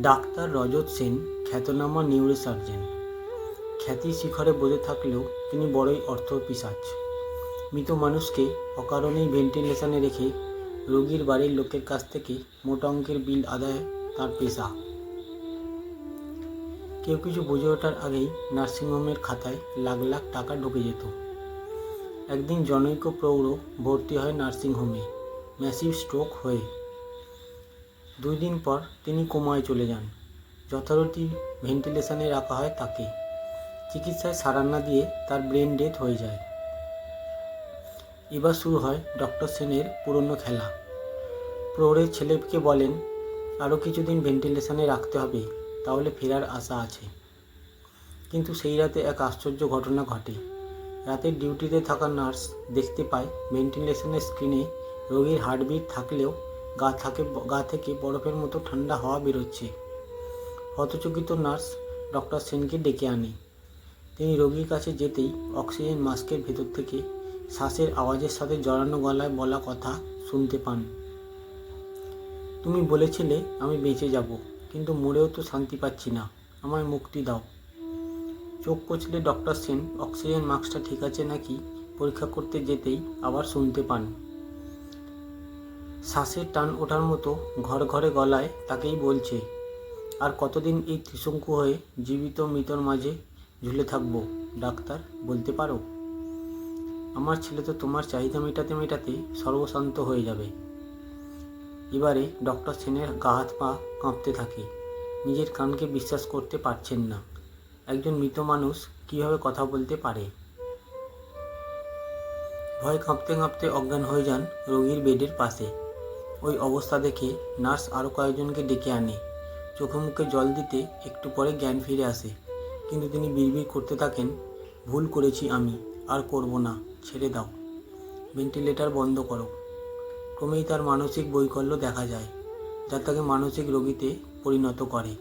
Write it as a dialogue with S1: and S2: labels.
S1: Doctor রজত সেন খ্যাতনামা neurosurgeon. খ্যাতির শিখরে বসে থাকলেও তিনি বড়ই অর্থপিশাচ। মৃত মানুষকে অকারণেই ভেন্টিলেশনে রেখে রোগীর বাড়ির লোকের কাছ থেকে মোটা অঙ্কের বিল আদায় তাঁর পেশা। কেউ কিছু বুঝে ওঠার আগেই নার্সিংহোমের খাতায় লাখ লাখ টাকা ঢুকে যেত। একদিন জনৈক প্রৌঢ় ভর্তি হয় নার্সিংহোমে ম্যাসিভ স্ট্রোক হয়ে। 2 দিন পর তিনি কোমায় চলে যান। যথারীতি ভেন্টিলেশনে রাখা হয় তাকে। চিকিৎসায় সাড়া না দিয়ে তার ব্রেন ডেথ হয়ে যায়। এবার শুরু হয় ডক্টর সেনের পুরনো খেলা। প্রৌঢ়ের ছেলেকে বলেন, আরও কিছুদিন ভেন্টিলেশনে রাখতে হবে, তাহলে ফেরার আশা আছে। কিন্তু সেই রাতে এক আশ্চর্য ঘটনা ঘটে। রাতের ডিউটিতে থাকা নার্স দেখতে পায় ভেন্টিলেশনের স্ক্রিনে রোগীর হার্টবিট থাকলেও গা থেকে বরফের মতো ঠান্ডা হাওয়া বেরোচ্ছে। হতচকিত নার্স ডক্টর সেনকে ডেকে আনে। তিনি রোগীর কাছে যেতেই অক্সিজেন মাস্কের ভেতর থেকে শ্বাসের আওয়াজের সাথে জড়ানো গলায় বলা কথা শুনতে পান। তুমি বলেছিলে আমি বেঁচে যাব, কিন্তু মরেও তো শান্তি পাচ্ছি না, আমায় মুক্তি দাও। চোখ কচলে ডক্টর সেন অক্সিজেন মাস্কটা ঠিক আছে নাকি পরীক্ষা করতে যেতেই আবার শুনতে পান শ্বাসের টান ওঠার মতো ঘর ঘরে গলায় তাকেই বলছে, আর কতদিন এই ত্রিশঙ্কু হয়ে জীবিত মৃতর মাঝে ঝুলে থাকবো ডাক্তার, বলতে পারো? আমার ছেলে তো তোমার চাহিদা মেটাতে মেটাতে সর্বশান্ত হয়ে যাবে। এবারে ডক্টর সেনের গা হাত পা কাঁপতে থাকে। নিজের কানকে বিশ্বাস করতে পারছেন না। একজন মৃত মানুষ কীভাবে কথা বলতে পারে? ভয় কাঁপতে কাঁপতে অজ্ঞান হয়ে যান রোগীর বেডের পাশে। ওই অবস্থা দেখে নার্স আরও কয়েকজনকে ডেকে আনে। চোখে মুখে জল দিতে একটু পরে জ্ঞান ফিরে আসে, কিন্তু তিনি বিড়বিড় করতে থাকেন, ভুল করেছি আমি, আর করব না, ছেড়ে দাও, ভেন্টিলেটর বন্ধ করো। ক্রমেই তার মানসিক বৈকল্য দেখা যায়, যা তাকে মানসিক রোগীতে পরিণত করে।